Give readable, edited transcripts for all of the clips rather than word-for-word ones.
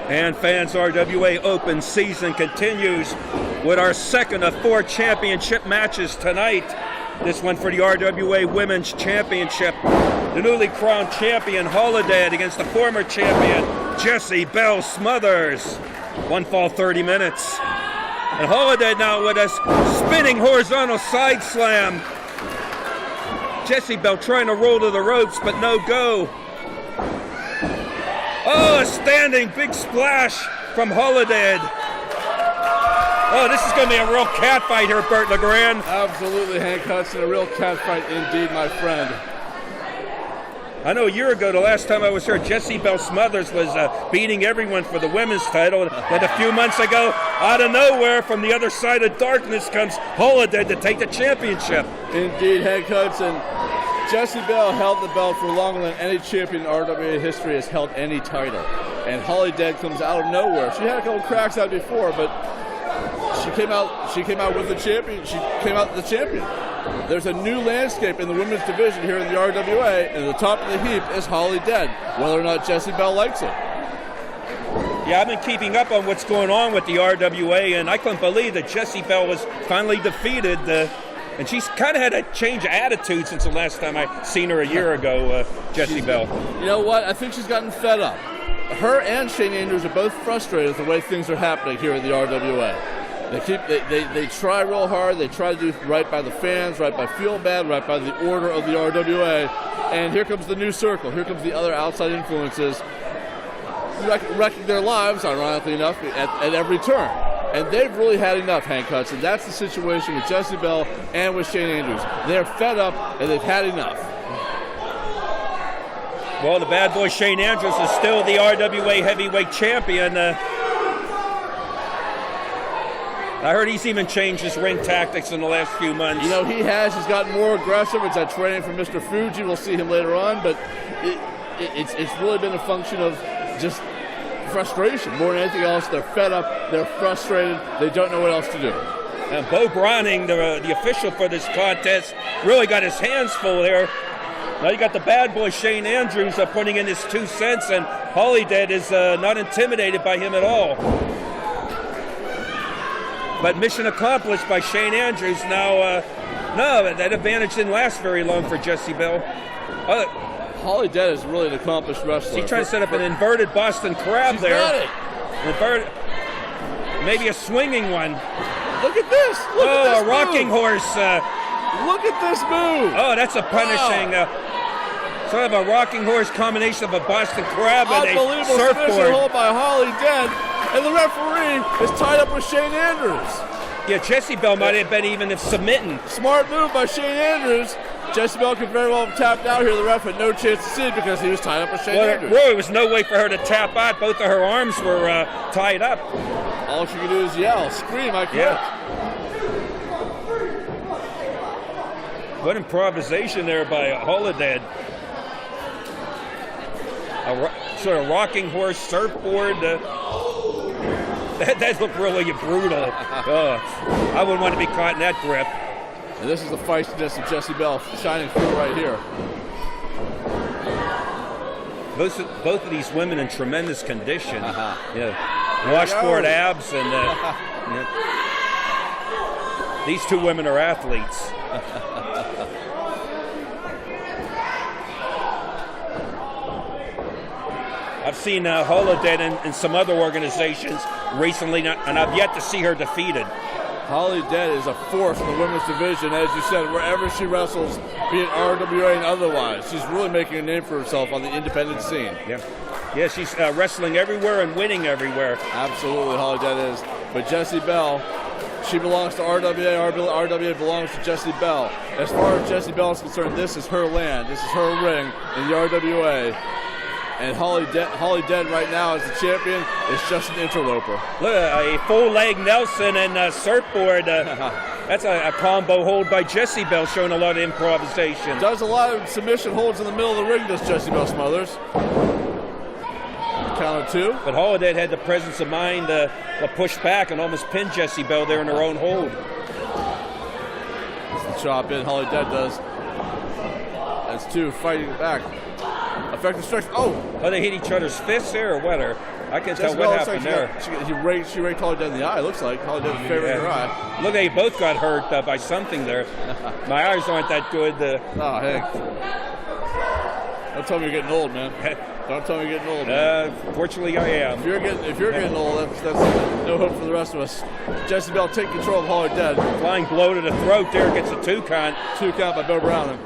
And fans, RWA Open season continues with our second of 4 championship matches tonight. This one for the RWA Women's Championship. The newly crowned champion Holidead against the former champion Jessie Belle Smothers. One fall, 30 minutes. And Holidead now with us, spinning horizontal side slam. Jessie Belle trying to roll to the ropes, but no go. Oh, a standing big splash from Holidead. Oh, this is going to be a real cat fight here, Bert LeGrand. Absolutely, Hank Hudson, a real cat fight indeed, my friend. I know a year ago, the last time I was here, Jessie Belle Smothers was beating everyone for the women's title. Then a few months ago, out of nowhere, from the other side of darkness comes Holidead to take the championship. Indeed, Hank Hudson. Jessie Belle held the belt for longer than any champion in RWA history has held any title. And Holidead comes out of nowhere. She had a couple cracks out before, but she came out with the champion. She came out the champion. There's a new landscape in the women's division here in the RWA, and the top of the heap is Holidead, whether or not Jessie Belle likes it. Yeah, I've been keeping up on what's going on with the RWA, and I couldn't believe that Jessie Belle was finally defeated. And she's kind of had a change of attitude since the last time I seen her a year ago, Jessie Belle. You know what? I think she's gotten fed up. Her and Shane Andrews are both frustrated with the way things are happening here in the RWA. They try real hard. They try to do right by the fans, right by Feel Bad, right by the order of the RWA. And here comes the new circle. Here comes the other outside influences wrecking their lives, ironically enough, at every turn. And they've really had enough, Hank Hudson. That's the situation with Jessie Belle and with Shane Andrews. They're fed up and they've had enough. Well, the bad boy Shane Andrews is still the RWA heavyweight champion. I heard he's even changed his ring tactics in the last few months. You know, he has. He's gotten more aggressive. It's that training from Mr. Fuji. We'll see him later on. But it's really been a function of just frustration. More than anything else, they're fed up. They're frustrated. They don't know what else to do. And Bo Browning, the official for this contest, really got his hands full there. Now you got the bad boy Shane Andrews putting in his 2 cents, and Holidead is not intimidated by him at all. But mission accomplished by Shane Andrews. Now, no, that advantage didn't last very long for Jessie Belle. Holidead is really an accomplished wrestler. He's trying to set up an inverted Boston Crab She's there. Got it. Inverted, maybe a swinging one. Look at this. Look at this a rocking move. horse. Look at this move. Oh, that's a punishing. Sort of a rocking horse combination of a Boston Crab and a surfboard. Submission hold by Holidead, and the referee is tied up with Shane Andrews. Yeah, Jessie Belle might have been even submitting. Smart move by Shane Andrews. Jessie Belle could very well have tapped out here. The ref had no chance to see it because he was tied up with Shane Andrews. There really was no way for her to tap out. Both of her arms were tied up. All she could do is yell, scream, I quit. Yeah. What improvisation there by Holidead. Sort of rocking horse surfboard. That looked really brutal. I wouldn't want to be caught in that grip. And this is the feistiness of Jessie Belle shining through right here. Both of these women in tremendous condition. Yeah, washboard abs, and these two women are athletes. I've seen Holidead in some other organizations recently, and I've yet to see her defeated. Holidead is a force in the women's division, as you said, wherever she wrestles, be it RWA and otherwise. She's really making a name for herself on the independent scene. Yeah, she's wrestling everywhere and winning everywhere. Absolutely, Holidead is. But Jessie Belle, she belongs to RWA. RWA belongs to Jessie Belle. As far as Jessie Belle is concerned, this is her land. This is her ring in the RWA. And Holidead right now as the champion is just an interloper. Look, a full leg Nelson and surfboard. That's a combo hold by Jessie Belle, showing a lot of improvisation. Does a lot of submission holds in the middle of the ring, does Jessie Belle Smothers. Count of 2. But Holidead had the presence of mind to push back and almost pin Jessie Belle there in her own hold. That's the chop in, Holidead does. That's 2 fighting back. A Effective strikes. Oh, they hit each other's fists there or what? Or I can't tell Jessie what Belle happened there. She raked Holidead in the eye. It looks like Holidead was favoring her eye. Look, they both got hurt by something there. My eyes aren't that good. Oh, Hank. Don't tell me you're getting old, man. Don't tell me you're getting old, man. Fortunately, I am. If you're getting old, that's no hope for the rest of us. Jessie Belle take control of Holidead. Flying blow to the throat there, gets a 2 count. 2 count by Bo Browning.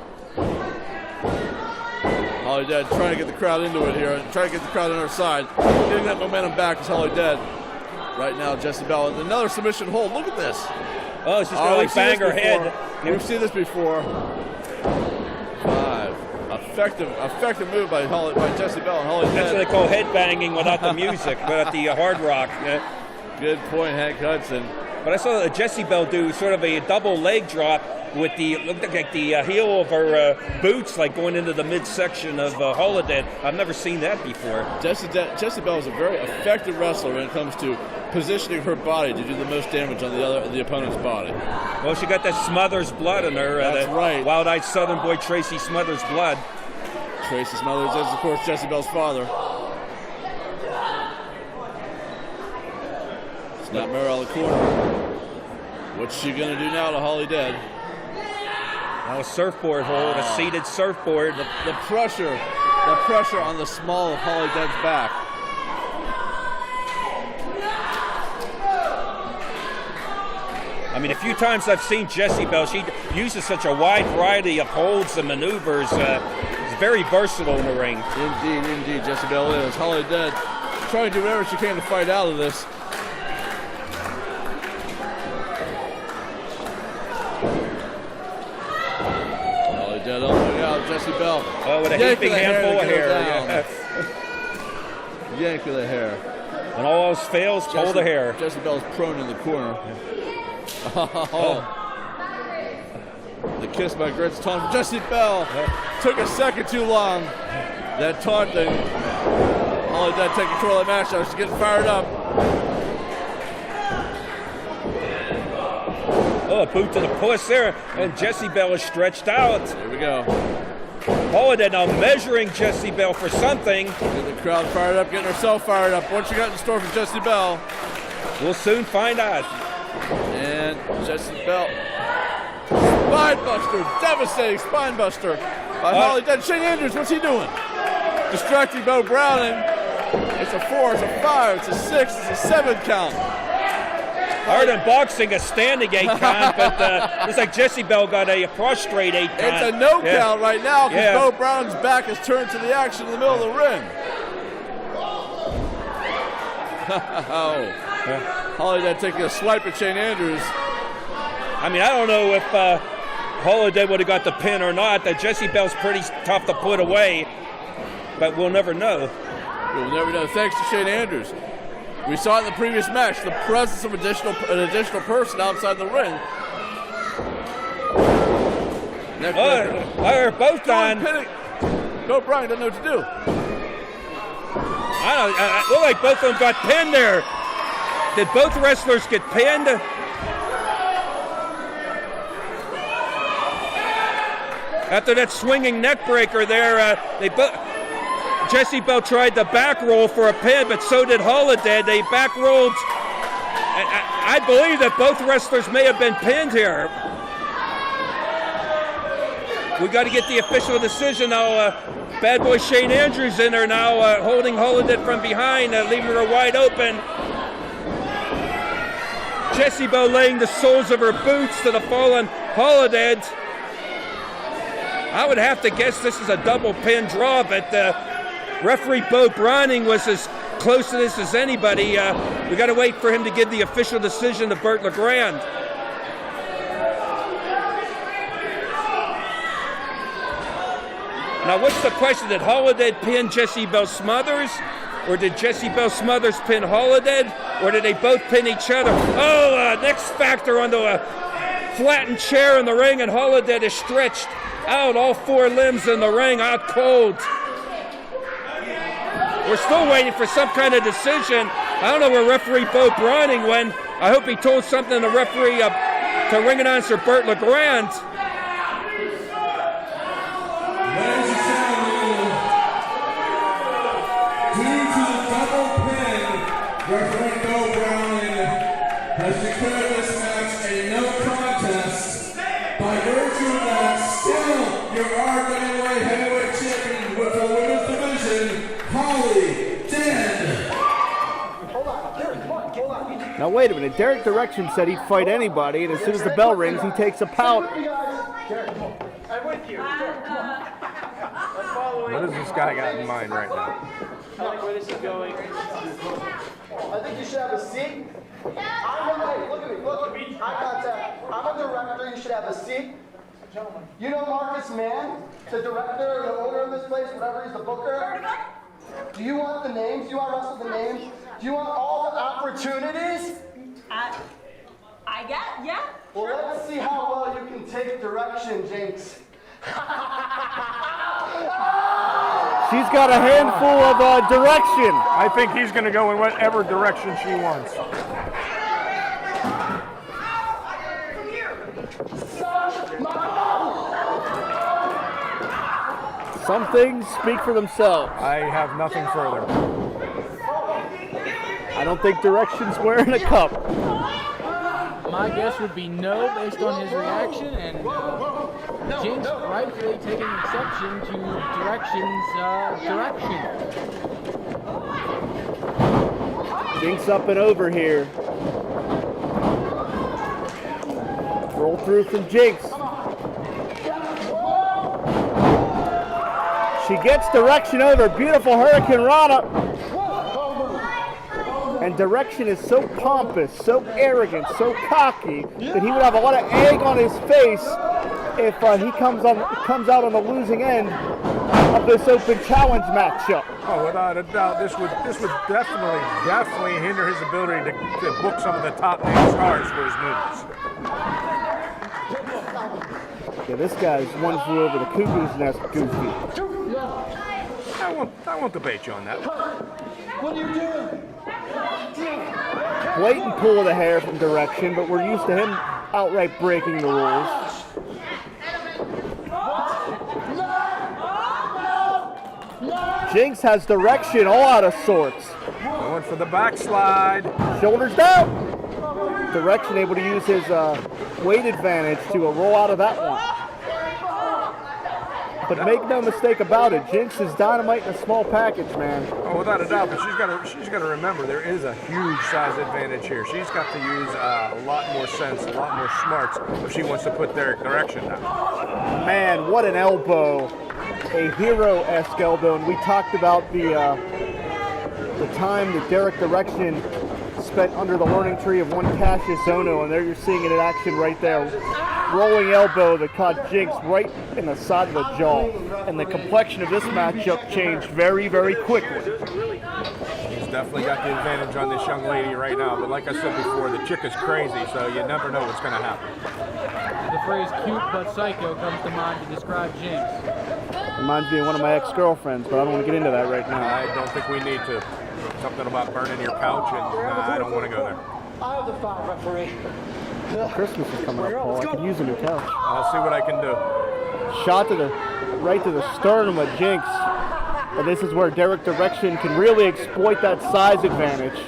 Holidead trying to get the crowd into it here, trying to get the crowd on her side. Getting that momentum back is Holidead. Right now, Jessie Belle, another submission hold. Look at this. Oh, she's going to bang her head. We've seen this before. 5. Effective move by Jessie Belle and Holidead. That's what they call head banging without the music, without the hard rock. Good point, Hank Hudson. But I saw Jessie Belle do sort of a double leg drop with looked like the heel of her boots, like going into the midsection of Holidead. I've never seen that before. Jessie Belle is a very effective wrestler when it comes to positioning her body to do the most damage on the opponent's body. Well, she got that Smothers blood in her. That's right. Wild-eyed Southern boy Tracy Smothers blood. Tracy Smothers is, of course, Jessie Belle's father. Snap mirror on the corner. What's she going to do now to Holidead? Now a surfboard hold, a seated surfboard. The pressure on the small of Holidead's back. I mean, a few times I've seen Jessie Belle. She uses such a wide variety of holds and maneuvers. She's very versatile in the ring. Indeed, Jessie Belle is. Holidead trying to do whatever she can to fight out of this. Holidead all the way out. Jessie Belle. Oh, with a heaping handful of hair. Yank of the hair. When all else fails, pull the hair. Jessie Belle's prone in the corner. Oh. The kiss by Grit's taunt from Jessie Belle. Took a second too long. That taunting. Holidead take control of the match now. She's getting fired up. Oh, a boot to the puss there. And Jessie Belle is stretched out. Here we go. Holidead now measuring Jessie Belle for something. Get the crowd fired up, getting herself fired up. What she got in store for Jessie Belle? We'll soon find out. And Jessie Belle. Spine buster. Devastating spine buster by Holidead. Shane Andrews, what's he doing? Distracting Bo Browning. It's a 4, it's a 5, it's a 6, it's a 7 count. Hard in boxing, a standing 8 count, but looks like Jessie Belle got a prostrate 8 count. It's a no count right now because Bo Browning's back is turned to the action in the middle of the ring. Holidead taking a swipe at Shane Andrews. I mean, I don't know if Holidead would have got the pin or not. Jessie Belle's pretty tough to put away, but we'll never know. We'll never know. Thanks to Shane Andrews. We saw in the previous match the presence of an additional person outside the ring. They're both on. Bo Browning doesn't know what to do. I don't. Look like both of them got pinned there. Did both wrestlers get pinned? After that swinging neck breaker there, Jessie Belle tried the back roll for a pin, but so did Holidead. They back rolled. I believe that both wrestlers may have been pinned here. We got to get the official decision now. Bad boy Shane Andrews in there now, holding Holidead from behind, leaving her wide open. Jessie Belle laying the soles of her boots to the fallen Holidead. I would have to guess this is a double pin draw, but referee Bo Browning was as close to this as anybody. We got to wait for him to give the official decision to Bert LeGrand. Now, what's the question? Did Holidead pin Jessie Belle Smothers? Or did Jessie Belle Smothers pin Holidead? Or did they both pin each other? Oh, next factor onto a flattened chair in the ring, and Holidead is stretched out, all 4 limbs in the ring, out cold. We're still waiting for some kind of decision. I don't know where referee Bo Browning went. I hope he told something to referee to ring announcer Bert LeGrand. Due to the double pin, referee Bill Browning has declared this match a no contest by virtue of that still your RWA heavyweight champion with the women's division, Holidead. Now wait a minute, Derek Direction said he'd fight anybody, and as soon as the bell rings, he takes a pout. I'm with you. What has this guy got in mind right now? I like where this is going. I think you should have a seat. Look at me, look at me. Eye contact. I'm a director, you should have a seat. You know Marcus Mann, the director, the owner of this place, whatever, he's the booker. Do you want the names? Do you want to wrestle the names? Do you want all the opportunities? I get, yeah. Well, let's see how well you can take direction, Jinx. She's got a handful of direction. I think he's going to go in whatever direction she wants. Some things speak for themselves. I have nothing further. I don't think Direction's wearing a cup. My guess would be no, based on his reaction, and Jinx rightfully taking exception to Direction's direction. Jinx up and over here. Roll through from Jinx. She gets Direction over. Beautiful Hurricane Rana. And Direction is so pompous, so arrogant, so cocky that he would have a lot of egg on his face if he comes out on the losing end of this open challenge matchup. Oh, without a doubt, this would definitely hinder his ability to book some of the top name stars for his movies. Yeah, this guy's one flew over the cuckoo's nest goofy. I won't debate you on that. What are you doing? Blatant pull of the hair from Direction, but we're used to him outright breaking the rules. Jinx has Direction all out of sorts. Going for the backslide. Shoulders down. Direction able to use his weight advantage to roll out of that one. But make no mistake about it, Jinx is dynamite in a small package, man. Oh, without a doubt, but she's got to remember there is a huge size advantage here. She's got to use a lot more sense, a lot more smarts if she wants to put Derek Direction down. Man, what an elbow. A hero-esque elbow, and we talked about the time that Derek Direction spent under the learning tree of one Cassius Ohno, and there you're seeing it in action right there. Rolling elbow that caught Jinx right in the side of the jaw. And the complexion of this matchup changed very, very quickly. He's definitely got the advantage on this young lady right now, but like I said before, the chick is crazy, so you never know what's going to happen. The phrase cute but psycho comes to mind to describe Jinx. Reminds me of one of my ex-girlfriends, but I don't want to get into that right now. I don't think we need to. Something about burning your couch, and I don't want to go there. I have the foul, referee. Christmas is coming up, Paul. I could use a new couch. I'll see what I can do. Shot right to the sternum of Jinx. And this is where Derek Direction can really exploit that size advantage.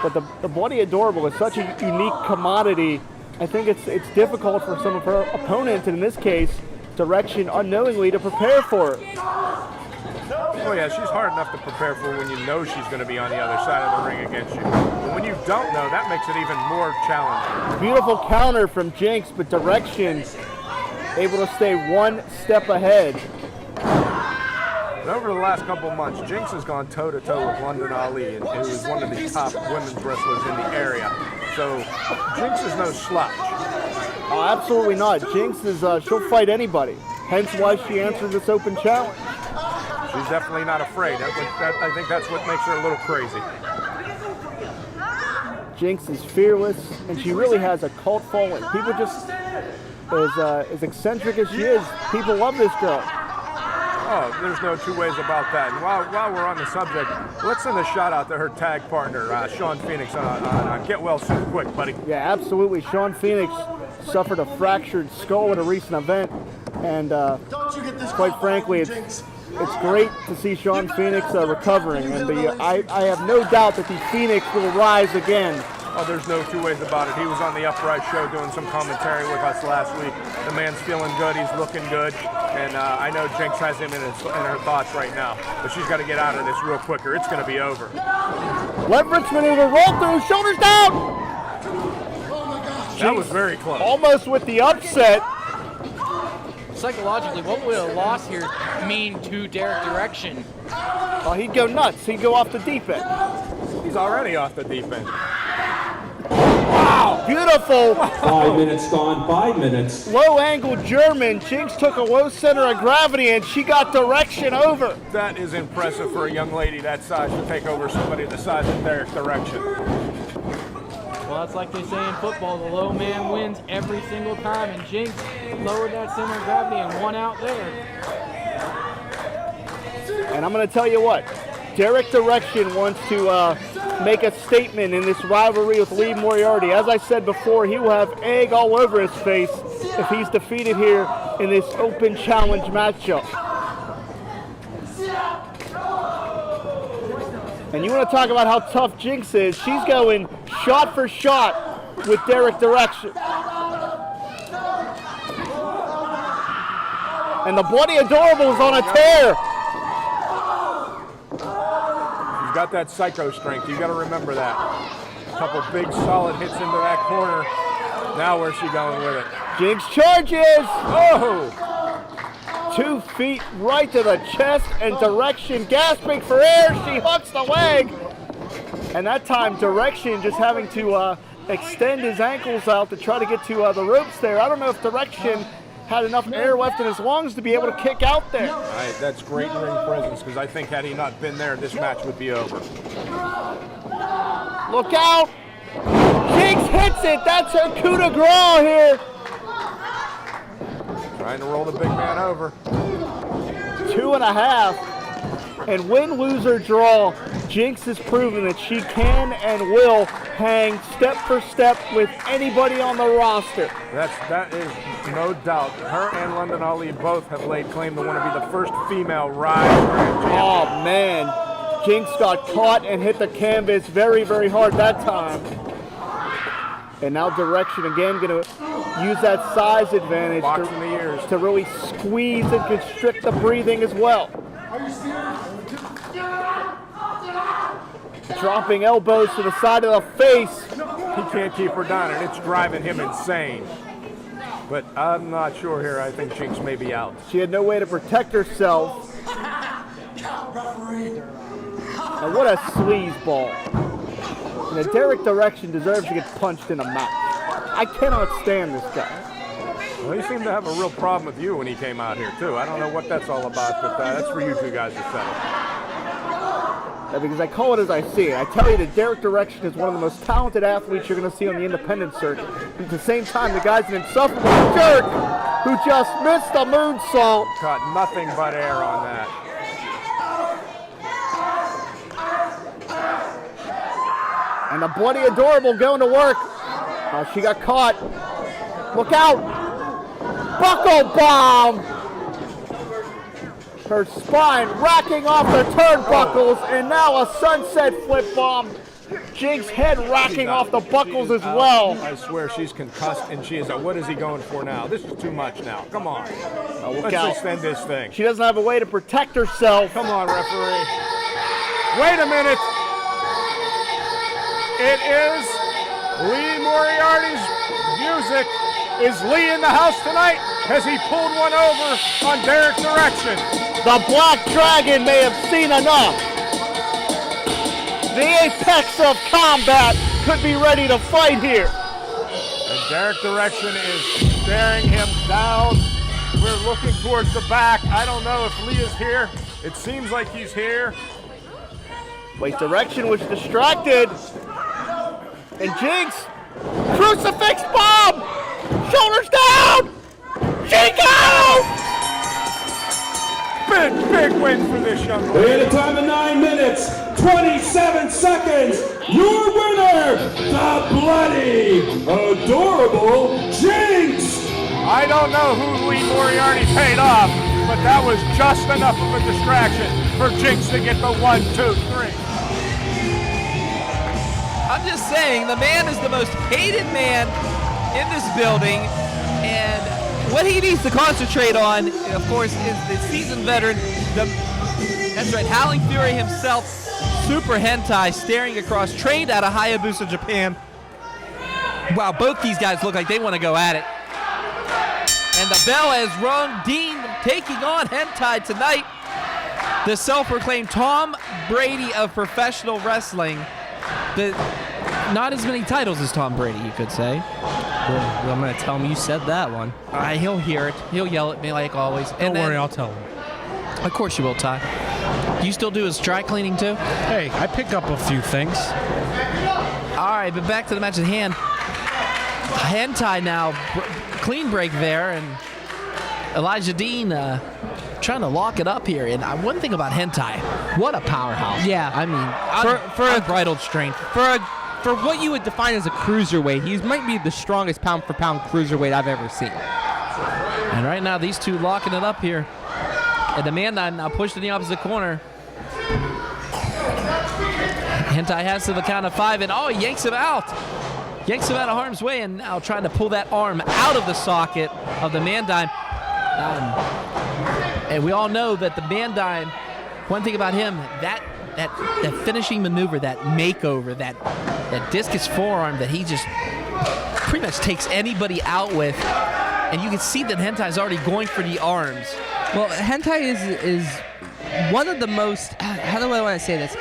But the Bloody Adorable is such a unique commodity. I think it's difficult for some of her opponents, and in this case, Direction unknowingly to prepare for it. Oh yeah, she's hard enough to prepare for when you know she's going to be on the other side of the ring against you. But when you don't know, that makes it even more challenging. Beautiful counter from Jinx, but Direction able to stay one step ahead. And over the last couple of months, Jinx has gone toe-to-toe with London Ali, who is one of the top women's wrestlers in the area. So Jinx is no slouch. Oh, absolutely not. Jinx is she'll fight anybody. Hence why she answered this open challenge. She's definitely not afraid. I think that's what makes her a little crazy. Jinx is fearless, and she really has a cult following. People just, as eccentric as she is, people love this girl. Oh, there's no two ways about that. And while we're on the subject, let's send a shout out to her tag partner, Sean Phoenix, on Get Well Soon Quick, buddy. Yeah, absolutely. Sean Phoenix suffered a fractured skull at a recent event, and quite frankly, it's great to see Sean Phoenix recovering, and I have no doubt that the Phoenix will rise again. Oh, there's no two ways about it. He was on the Upright Show doing some commentary with us last week. The man's feeling good. He's looking good. And I know Jinx has him in her thoughts right now. But she's got to get out of this real quicker. It's going to be over. Leverage maneuver, roll through, shoulders down. That was very close. Almost with the upset. Psychologically, what would a loss here mean to Derek Direction? Oh, he'd go nuts. He'd go off the deep end. He's already off the deep end. Wow, beautiful. 5 minutes gone, 5 minutes. Low angle German. Jinx took a low center of gravity and she got Direction over. That is impressive for a young lady that size to take over somebody the size of Derek Direction. Well, that's like they say in football, the low man wins every single time, and Jinx lowered that center of gravity and won out there. And I'm going to tell you what, Derek Direction wants to make a statement in this rivalry with Lee Moriarty. As I said before, he will have egg all over his face if he's defeated here in this open challenge matchup. And you want to talk about how tough Jinx is. She's going shot for shot with Derek Direction. And the Bloody Adorable's on a tear. He's got that psycho strength. You got to remember that. A couple big solid hits into that corner. Now where's she going with it? Jinx charges. Oh! 2 feet right to the chest, and Direction gasping for air. She hooks the leg. And that time Direction just having to extend his ankles out to try to get to the ropes there. I don't know if Direction had enough air left in his lungs to be able to kick out there. All right, that's great ring presence, because I think had he not been there, this match would be over. Look out! Jinx hits it. That's her coup de grace here. Trying to roll the big man over. 2.5. And win, lose, or draw, Jinx has proven that she can and will hang step for step with anybody on the roster. That is no doubt. Her and London Ali both have laid claim to want to be the first female Ryse Grand Champion. Oh man, Jinx got caught and hit the canvas very, very hard that time. And now Direction again going to use that size advantage to really squeeze and constrict the breathing as well. Dropping elbows to the side of the face. He can't keep her down, and it's driving him insane. But I'm not sure here. I think Jinx may be out. She had no way to protect herself. And what a sleazeball. And Derek Direction deserves to get punched in the mouth. I cannot stand this guy. Well, he seemed to have a real problem with you when he came out here, too. I don't know what that's all about, but that's for you two guys to settle. Yeah, because I call it as I see it. I tell you that Derek Direction is one of the most talented athletes you're going to see on the independent circuit. At the same time, the guy's an insufferable jerk who just missed the moonsault. Caught nothing but air on that. And the Bloody Adorable going to work. Oh, she got caught. Look out! Buckle bomb! Her spine racking off the turnbuckles, and now a sunset flip bomb. Jinx head racking off the buckles as well. I swear she's concussed, and she is. What is he going for now? This is too much now. Come on. Let's extend this thing. She doesn't have a way to protect herself. Come on, referee. Wait a minute. It is Lee Moriarty's music. Is Lee in the house tonight? Has he pulled one over on Derek Direction? The Black Dragon may have seen enough. The apex of combat could be ready to fight here. And Derek Direction is staring him down. We're looking towards the back. I don't know if Lee is here. It seems like he's here. Wait, Direction was distracted. And Jinx, crucifix bomb! Shoulders down! She goes! Big win for this young lady. At a time of 9 minutes, 27 seconds, your winner, the Bloody Adorable Jinx! I don't know who Lee Moriarty paid off, but that was just enough of a distraction for Jinx to get the 1, 2, 3. I'm just saying, the man is the most hated man in this building, and what he needs to concentrate on, of course, is the seasoned veteran, that's right, Howling Fury himself, Super Hentai, staring across, trained out of Hayabusa, Japan. Wow, both these guys look like they want to go at it. And the bell has rung. Dean taking on Hentai tonight. The self-proclaimed Tom Brady of professional wrestling. Not as many titles as Tom Brady, you could say. Well, I'm going to tell him you said that one. He'll hear it. He'll yell at me like always. Don't worry, I'll tell him. Of course you will, Ty. Do you still do his dry cleaning too? Hey, I pick up a few things. All right, but back to the match at hand. Hentai now, clean break there, and Elijah Dean trying to lock it up here. And one thing about Hentai, what a powerhouse. Yeah, I mean, for unbridled strength. For what you would define as a cruiserweight, he might be the strongest pound-for-pound cruiserweight I've ever seen. And right now, these two locking it up here. And the man now pushed in the opposite corner. Hentai has to the count of 5, and he yanks him out. Yanks him out of harm's way, and now trying to pull that arm out of the socket of the Mandime. And we all know that the Mandime, one thing about him, that finishing maneuver, that makeover, that discus forearm that he just pretty much takes anybody out with. And you can see that Hentai's already going for the arms. Well, Hentai is one of the most, how do I want to say this?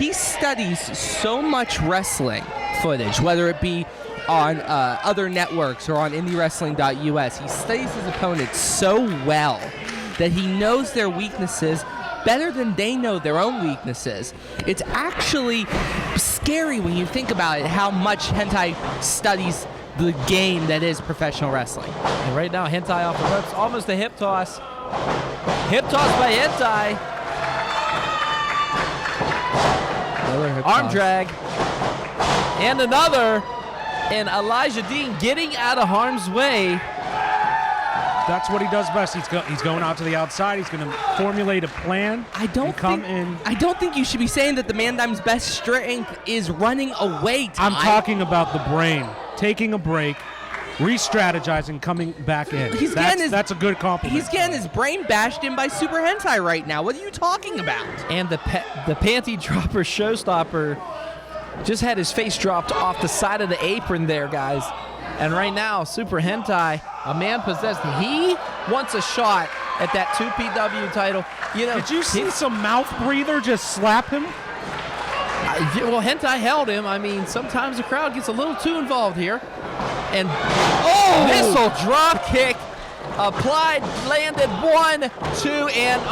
He studies so much wrestling footage, whether it be on other networks or on IndyWrestling.us. He studies his opponents so well that he knows their weaknesses better than they know their own weaknesses. It's actually scary when you think about it, how much Hentai studies the game that is professional wrestling. And right now, Hentai off the ropes, almost a hip toss. Hip toss by Hentai. Arm drag. And another. And Elijah Dean getting out of harm's way. That's what he does best. He's going out to the outside. He's going to formulate a plan. I don't think you should be saying that the Mandime's best strength is running away. I'm talking about the brain. Taking a break, re-strategizing, coming back in. That's a good compliment. He's getting his brain bashed in by Super Hentai right now. What are you talking about? And the panty dropper showstopper just had his face dropped off the side of the apron there, guys. And right now, Super Hentai, a man possessed. He wants a shot at that 2PW title. Did you see some mouth breather just slap him? Well, Hentai held him. I mean, sometimes the crowd gets a little too involved here. And missile drop kick applied, landed 1, 2, and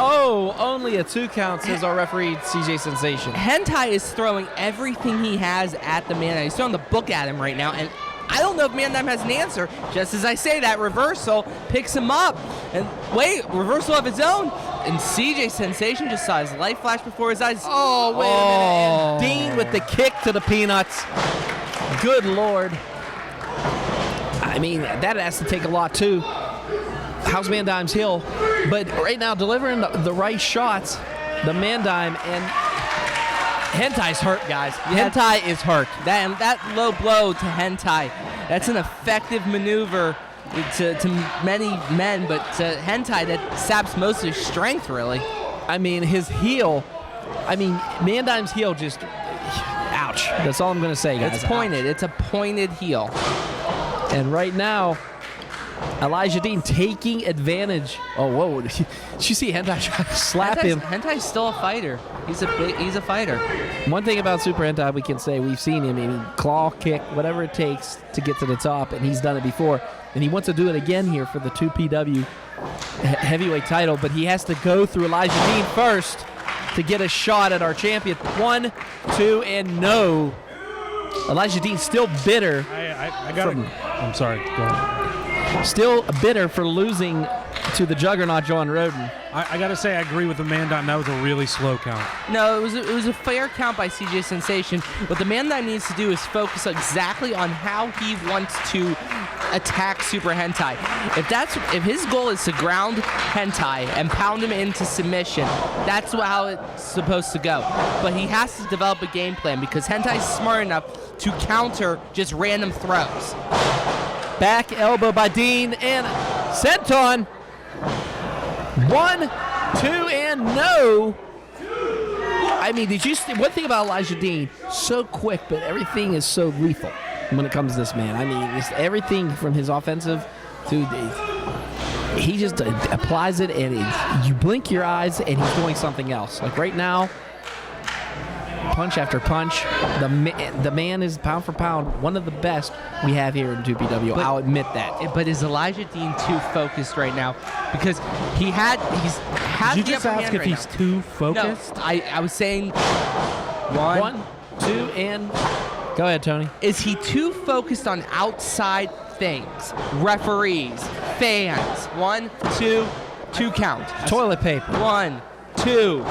only a 2 count, says our referee, CJ Sensation. Hentai is throwing everything he has at the man. He's throwing the book at him right now, and I don't know if Mandime has an answer. Just as I say that, reversal picks him up. And wait, reversal of his own. And CJ Sensation just saw his light flash before his eyes. Oh, wait a minute. And Dean with the kick to the peanuts. Good Lord. I mean, that has to take a lot, too. How's Mandime's heel? But right now, delivering the right shots, the Mandime, and Hentai's hurt, guys. Hentai is hurt. That low blow to Hentai, that's an effective maneuver to many men, but to Hentai, that saps most of his strength, really. I mean, his heel, Mandime's heel just, ouch. That's all I'm going to say, guys. It's pointed. It's a pointed heel. And right now, Elijah Dean taking advantage. Oh, whoa. Did you see Hentai try to slap him? Hentai's still a fighter. He's a fighter. One thing about Super Hentai we can say, we've seen him, claw, kick, whatever it takes to get to the top, and he's done it before. And he wants to do it again here for the 2PW heavyweight title, but he has to go through Elijah Dean first to get a shot at our champion. 1, 2, and no. Elijah Dean still bitter. I'm sorry. Go ahead. Still bitter for losing to the juggernaut John Roden. I got to say, I agree with the Mandime. That was a really slow count. No, it was a fair count by CJ Sensation. What the Mandime needs to do is focus exactly on how he wants to attack Super Hentai. If his goal is to ground Hentai and pound him into submission, that's how it's supposed to go. But he has to develop a game plan because Hentai's smart enough to counter just random throws. Back elbow by Dean and senton. 1, 2, and no. I mean, did you see one thing about Elijah Dean? So quick, but everything is so lethal when it comes to this man. I mean, it's everything from his offensive to he just applies it, and you blink your eyes, and he's doing something else. Like right now, punch after punch. The man is pound for pound one of the best we have here in 2PW. I'll admit that. But is Elijah Dean too focused right now? Because he's Did you just ask if he's too focused? No, I was saying 1, 2, and go ahead, Tony. Is he too focused on outside things? Referees, fans. 1, 2 count. Toilet paper. 1, 2.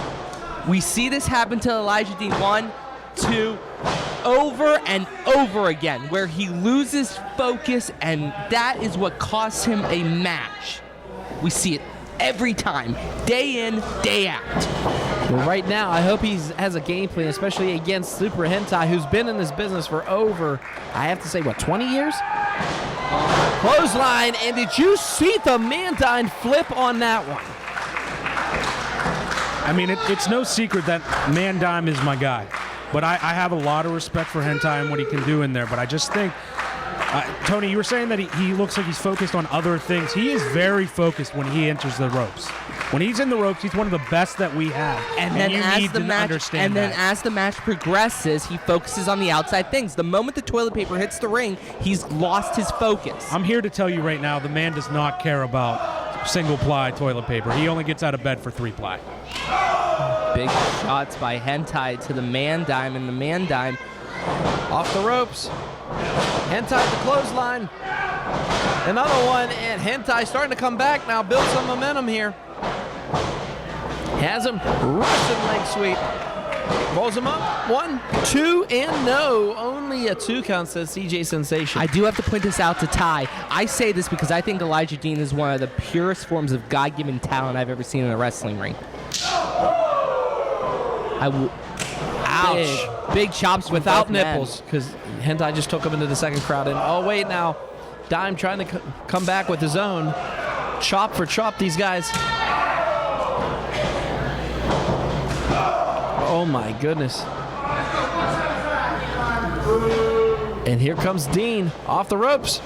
We see this happen to Elijah Dean 1, 2, over and over again, where he loses focus, and that is what costs him a match. We see it every time, day in, day out. Well, right now, I hope he has a game plan, especially against Super Hentai, who's been in this business for over, I have to say, 20 years? Clothesline, and did you see the Mandine flip on that one? I mean, it's no secret that Mandime is my guy. But I have a lot of respect for Hentai and what he can do in there. But I just think, Tony, you were saying that he looks like he's focused on other things. He is very focused when he enters the ropes. When he's in the ropes, he's one of the best that we have. And then as the match progresses, he focuses on the outside things. The moment the toilet paper hits the ring, he's lost his focus. I'm here to tell you right now, the man does not care about single-ply toilet paper. He only gets out of bed for 3-ply. Big shots by Hentai to the Mandime, and the Mandime off the ropes. Hentai the clothesline. Another one, and Hentai starting to come back now, build some momentum here. Has him, Russian leg sweep. Rolls him up, 1, 2, and no. Only a 2 count, says CJ Sensation. I do have to point this out to Ty. I say this because I think Elijah Dean is one of the purest forms of God-given talent I've ever seen in a wrestling ring. Ouch. Big chops without nipples, because Hentai just took him into the second crowd. And oh, wait now. Dime trying to come back with his own. Chop for chop, these guys. Oh, my goodness. And here comes Dean off the ropes.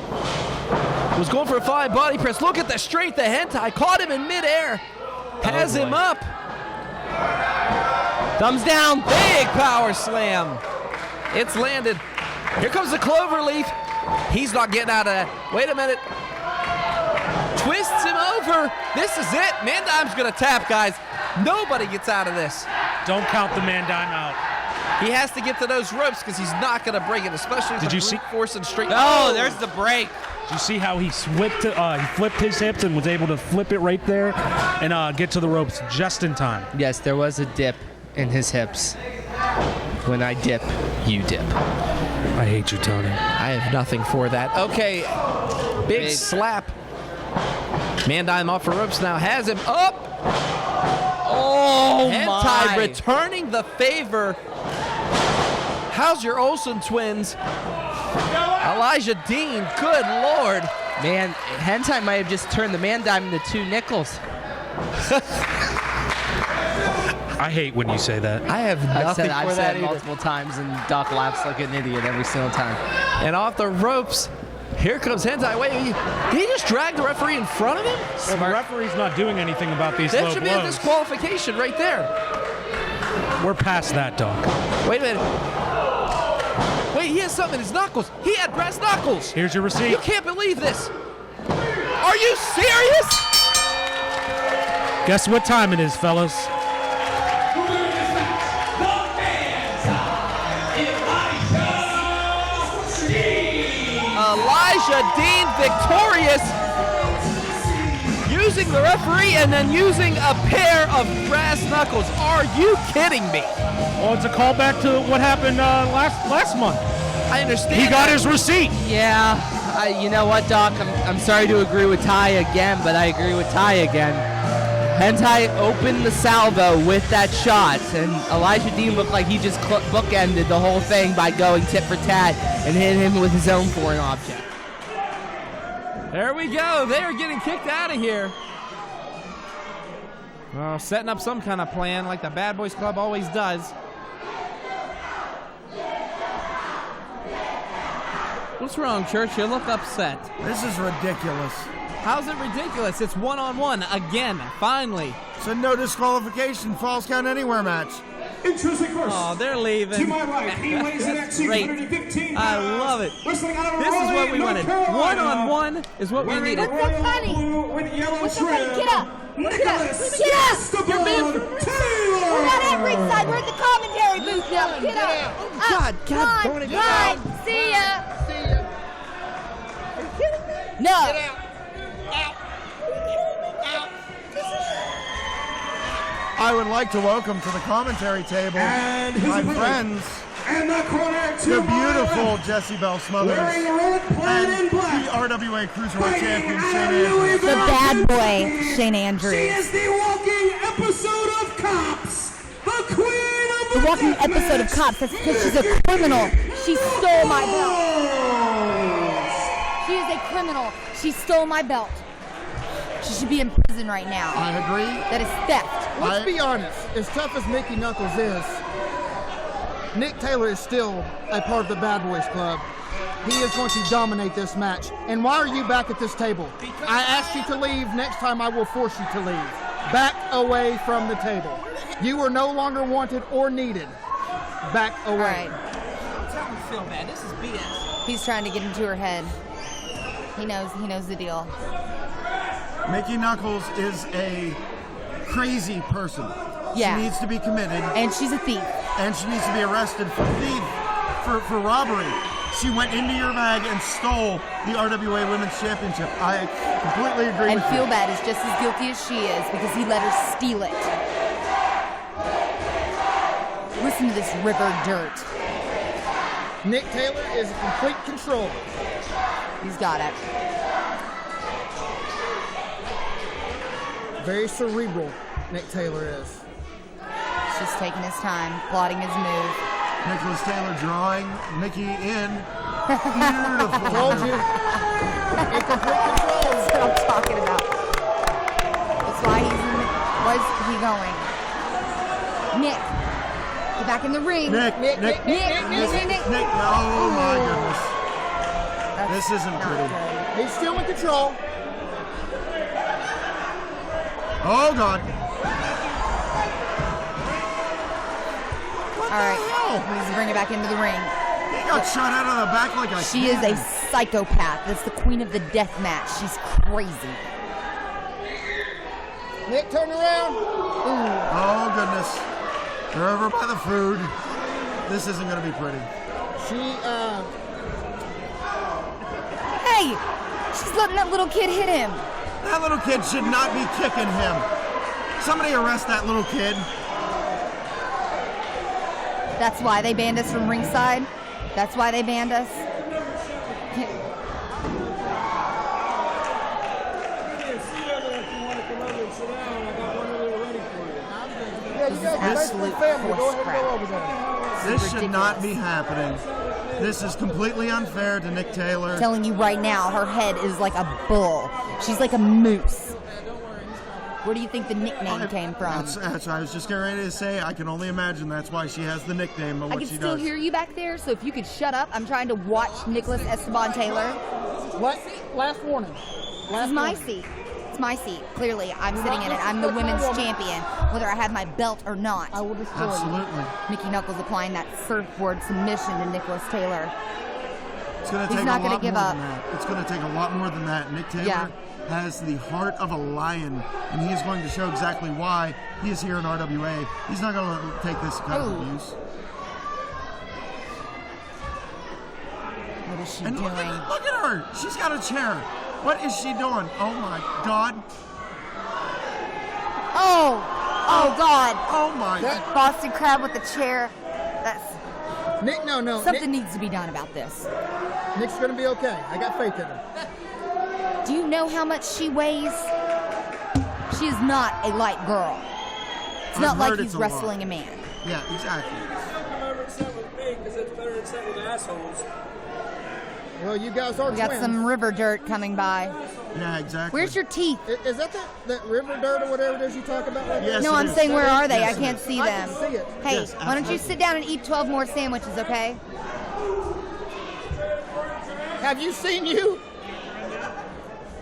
Was going for a flying body press. Look at the strength of Hentai. Caught him in midair. Has him up. Thumbs down. Big power slam. It's landed. Here comes the cloverleaf. He's not getting out of that. Wait a minute. Twists him over. This is it. Mandime's going to tap, guys. Nobody gets out of this. Don't count the Mandime out. He has to get to those ropes because he's not going to break it, especially Did you see force and straight. Oh, there's the break. Did you see how he flipped his hips and was able to flip it right there and get to the ropes just in time? Yes, there was a dip in his hips. When I dip, you dip. I hate you, Tony. I have nothing for that. Okay, big slap. Mandime off the ropes now, has him up. Oh, Hentai my. returning the favor. How's your Olsen twins? Elijah Dean, good Lord. Man, Hentai might have just turned the Mandime into 2 nickels. I hate when you say that. I have nothing I've for that said either. multiple times, and Doc laughs like an idiot every single time. And off the ropes, here comes Hentai. Wait, did he just drag the referee in front of him? Well, the referee's not doing anything about these low blows. That should be a disqualification right there. We're past that, Doc. Wait a minute. Wait, he has something in his knuckles. He had brass knuckles. Here's your receipt. You can't believe this. Are you serious? Guess what time it is, fellas? Elijah Dean victorious, using the referee and then using a pair of brass knuckles. Are you kidding me? Well, it's a callback to what happened last month. I understand. He got his receipt. Yeah, You know what, Doc? I'm sorry to agree with Ty again, but I agree with Ty again. Hentai opened the salvo with that shot, and Elijah Dean looked like he just bookended the whole thing by going tit for tat and hit him with his own foreign object. There we go. They are getting kicked out of here. Oh, setting up some kind of plan like the Bad Boys Club always does. What's wrong, Church? You look upset. This is ridiculous. How's it ridiculous? It's one-on-one again, finally. It's a no disqualification, falls count anywhere match. Introducing first. Oh, they're leaving. To my right, he weighs in at 215 pounds. I love it. Wrestling out of This is what we wanted. Carolina. One-on-one is what we needed. What's so funny? With yellow trim. Get up. Nicolas Get up. Estaban Taylor. We're not at ringside. We're at the commentary booth now. Get up. God, God, Come on. Bye. See ya. No. I would like to welcome to the commentary table my friends, and the corner to the beautiful Jessie Belle Smothers, wearing red, plaid, and black, the RWA Cruiserweight Champion Shane Andrews. The bad boy, Shane Andrews. She is the walking episode of Cops, the queen of The walking episode of Cops. That's because she's a criminal. She stole my belt. She is a criminal. She stole my belt. She should be in prison right now. I agree. That is theft. Let's be honest. As tough as Mickey Knuckles is, Nick Taylor is still a part of the Bad Boys Club. He is going to dominate this match. And why are you back at this table? I asked you to leave. Next time I will force you to leave. Back away from the table. You are no longer wanted or needed. Back away. All right. Tell me, feel bad. This is BS. He's trying to get into her head. He knows the deal. Mickey Knuckles is a crazy person. Yeah. She needs to be committed. And she's a thief. And she needs to be arrested for robbery. She went into your bag and stole the RWA Women's Championship. I completely agree And with you. Feel Bad is just as guilty as she is because he let her steal it. Listen to this river dirt. Nick Taylor is in complete control. He's got it. Very cerebral, Nick Taylor is. She's taking his time, plotting his move. Nicholas Taylor drawing Mickey in. Beautiful. Told you. In complete control. That's what I'm talking about. That's why where's he going? Nick, get back in the ring. Nick. Oh my goodness. This isn't pretty. Good. He's still in control. Oh God. All right, let's bring it back into the ring. He got shot out of the back like a She is a psychopath. That's the queen of the death match. She's crazy. Nick, turn around. Ooh. Oh goodness. They're over by the food. This isn't going to be pretty. Hey, she's letting that little kid hit him. That little kid should not be kicking him. Somebody arrest that little kid. That's why they banned us from ringside. That's why they banned us. This is absolute horse crap. This should not be happening. This is completely unfair to Nick Taylor. I'm telling you right now, her head is like a bull. She's like a moose. Where do you think the nickname came from? That's what I was just getting ready to say. I can only imagine that's why she has the nickname of I what can she still does. hear you back there, so if you could shut up. I'm trying to watch Nicolas Estaban Taylor. Last warning. This is my seat. It's my seat. Clearly, I'm sitting in it. I'm the women's champion, whether I have my belt or not. I will destroy Absolutely. Mickey Knuckles applying that surfboard submission to Nicolas Taylor. It's going to He's take not a gonna lot give more up. than that. It's going to take a lot more than that. Nick Taylor has the heart of a lion, and he is going to show exactly why he is here in RWA. He's not going to take this kind of abuse. What is she And doing? look at her. She's got a chair. What is she doing? Oh my God. Oh God. Oh my. Boston Crab with the chair. That's Nick. No. Something needs to be done about this. Nick's going to be okay. I got faith in her. Do you know how much she weighs? She is not a light girl. It's not like he's wrestling a man. Yeah, exactly. Well, you guys are We got twins. some river dirt coming by. Yeah, exactly. Where's your teeth? Is that that river dirt or whatever it is you talk about? Right Yes, no, it I'm is. saying where are they? Yes, I can't see I them. can see it. Hey, Yes, why don't you absolutely. sit down and eat 12 more sandwiches, okay? Have you seen you?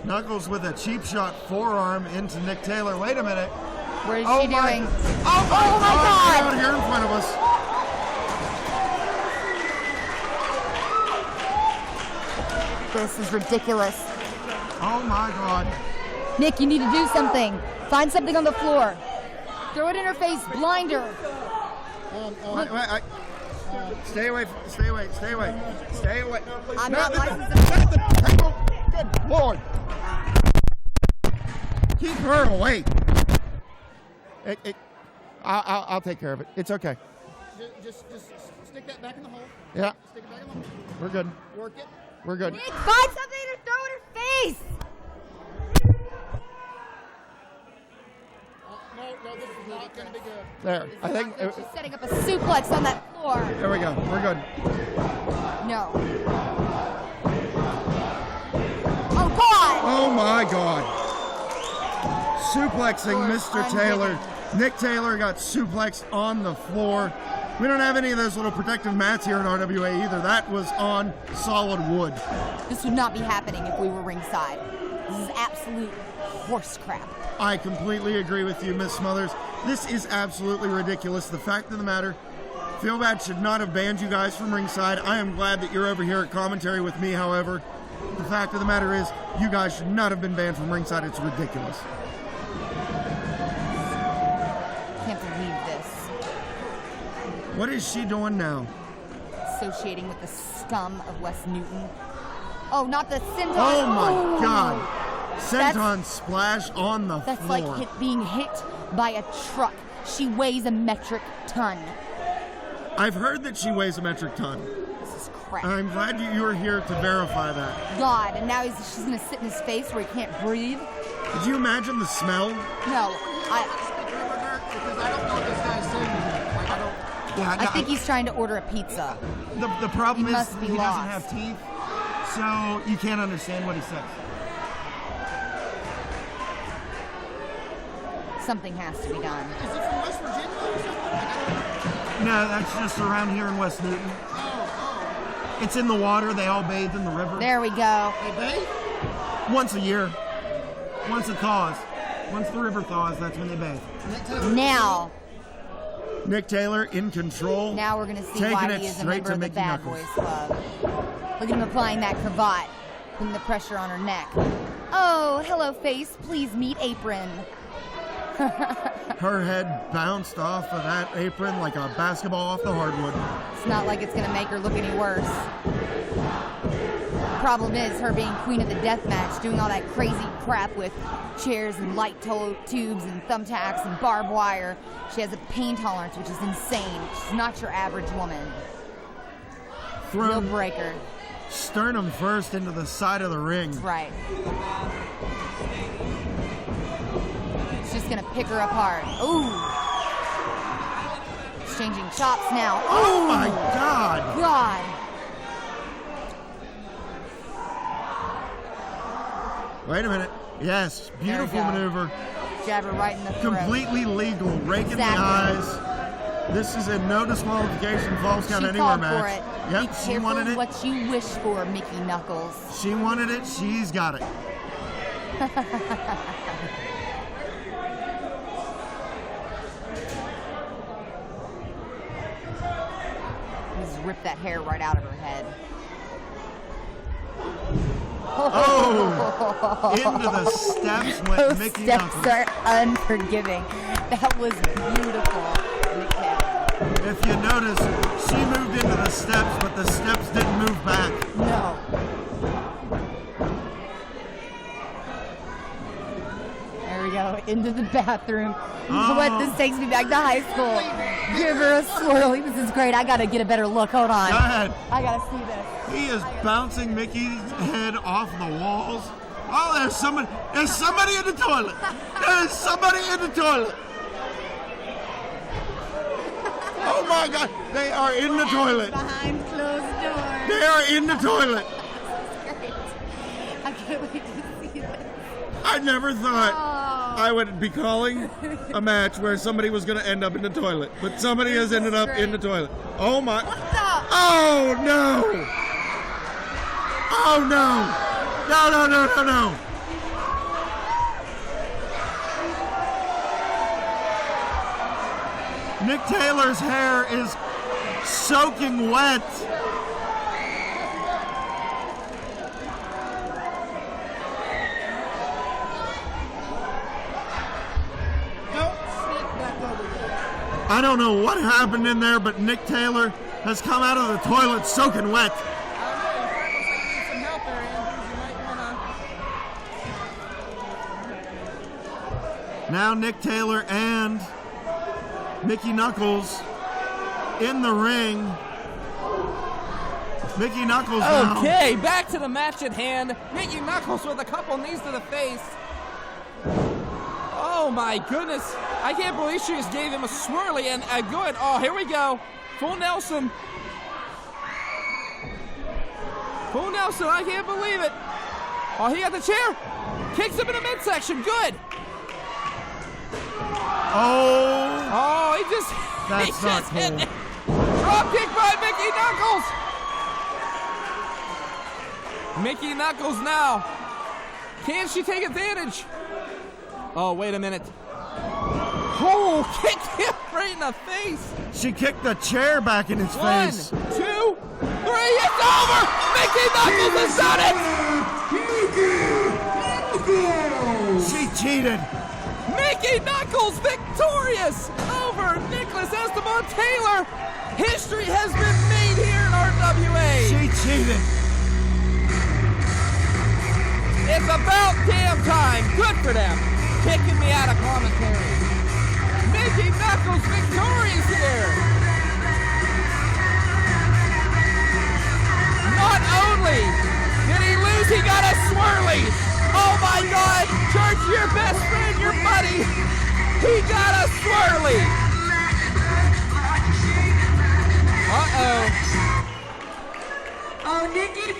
Knuckles with a cheap shot forearm into Nick Taylor. Wait a minute. What is Oh she my- doing? Oh my God! Out here in front of us. This is ridiculous. Oh my God. Nick, you need to do something. Find something on the floor. Throw it in her face. Blind her. Stay away. Stay away. Stay away. Stay away. I'm not licensed. Good Lord. Keep her away. I'll take care of it. It's okay. Just stick that back in the hole. Yeah. Stick it back in the hole. We're good. Work it. We're good. Nick, find something to throw in her face. No, this is not going to be good. There. I think. She's setting up a suplex on that floor. There we go. We're good. No. Oh, God! Oh my God. Suplexing Mr. Taylor. Nick Taylor got suplexed on the floor. We don't have any of those little protective mats here in RWA either. That was on solid wood. This would not be happening if we were ringside. This is absolute horse crap. I completely agree with you, Miss Smothers. This is absolutely ridiculous. The fact of the matter, Feel Bad should not have banned you guys from ringside. I am glad that you're over here at commentary with me, however. The fact of the matter is, you guys should not have been banned from ringside. It's ridiculous. Can't believe this. What is she doing now? Associating with the scum of West Newton. Oh, not the senton. Oh my Ooh. God. Senton splash on the That's floor. like being hit by a truck. She weighs a metric ton. I've heard that she weighs a metric ton. This is crap. I'm glad you're here to verify that. God, and now she's gonna sit in his face where he can't breathe. Did you imagine the smell? No, Because I don't know what this guy's saying to me. Like, I don't. Yeah, I think he's trying to order a pizza. The problem He is must be he lost. doesn't have teeth, so you can't understand what he says. Something has to be done. Is he from West Virginia or something? No, that's just around here in West Newton. It's in the water. They all bathe in the river. There we go. They bathe? Once a year. Once it thaws. Once the river thaws, that's when they bathe. Now Nick Taylor in control. Now we're going to see taking why it he is a straight member to of the Mickey Bad Knuckles. Boys Club. Look at him applying that cravat, putting the pressure on her neck. Oh, hello, face. Please meet apron. Her head bounced off of that apron like a basketball off the hardwood. It's not like it's going to make her look any worse. Problem is, her being queen of the death match, doing all that crazy crap with chairs and light tubes and thumbtacks and barbed wire. She has a pain tolerance, which is insane. She's not your average woman. Real breaker. Sternum first into the side of the ring. Right. It's just gonna pick her apart. Ooh. Exchanging chops now. Oh Ooh. my God. God. Wait a minute. Yes, beautiful There we go. maneuver. Jab her right in the throat. Completely legal. Rake in the Exactly. eyes. This is a no disqualification, falls count She anywhere called match. for it. Yep, Be she careful wanted it. what you wish for, Mickey Knuckles. She wanted it. She's got it. Just rip that hair right out of her head. Oh! Into the steps went Those Mickey steps Knuckles. are unforgiving. That was beautiful. If you notice, she moved into the steps, but the steps didn't move back. No. There we go. into the bathroom. What, this takes me back to high school. Give her a swirly. This is great. I gotta get a better look. Hold on. Go ahead. I gotta see this. He is bouncing Mickie's head off the walls. Oh, there's somebody in the toilet. There's somebody in the toilet. Oh my God, they are in the toilet. Behind closed doors. They are in the toilet. I can't wait to see this. I never thought I would be calling a match where somebody was going to end up in the toilet, but somebody has ended up in the toilet. Oh my! Oh no! Oh no! No! No! No! No! No! Nick Taylor's hair is soaking wet. I don't know what happened in there, but Nick Taylor has come out of the toilet soaking wet. Now Nick Taylor and Mickie Knuckles in the ring. Mickie Knuckles now. Okay, back to the match at hand. Mickie Knuckles with a couple knees to the face. Oh my goodness. I can't believe she just gave him a swirly and a good. Oh, here we go. Full Nelson. Full Nelson, I can't believe it. Oh, he got the chair. Kicks him in the midsection. Good. Oh, he just. That's not cool. Drop kick by Mickie Knuckles. Mickie Knuckles now. Can she take advantage? Oh, wait a minute. Oh, kicked him right in the face. She kicked the chair back in his face. 1, 2, 3, it's over! Mickie Knuckles has done it! She cheated. Mickie Knuckles victorious over Nicolas Estaban Taylor. History has been made here in RWA. She cheated. It's about damn time. Good for them. Kicking me out of commentary. Mickie Knuckles victorious here. Not only did he lose, he got a swirly. Oh my God, Church, your best friend, your buddy, he got a swirly. Uh-oh. Oh, Nikki,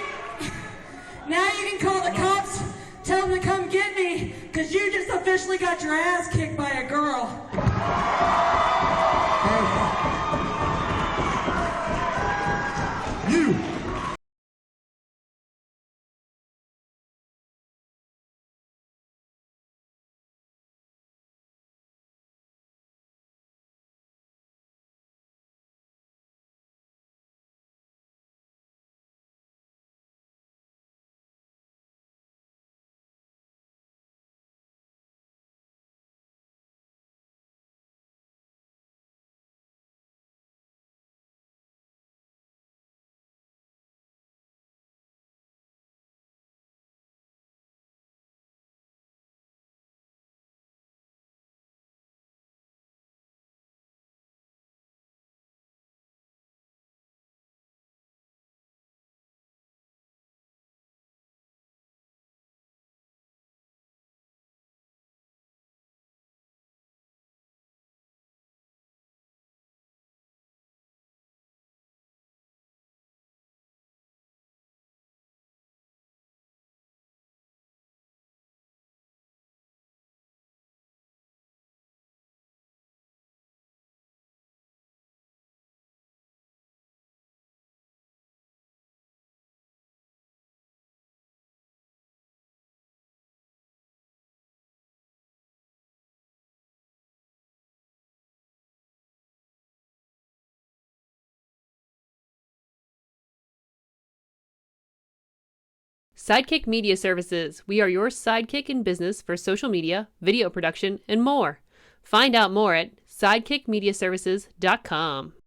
now you can call the cops, tell them to come get me, because you just officially got your ass kicked by a girl. You. Sidekick Media Services. We are your sidekick in business for social media, video production, and more. Find out more at sidekickmediaservices.com.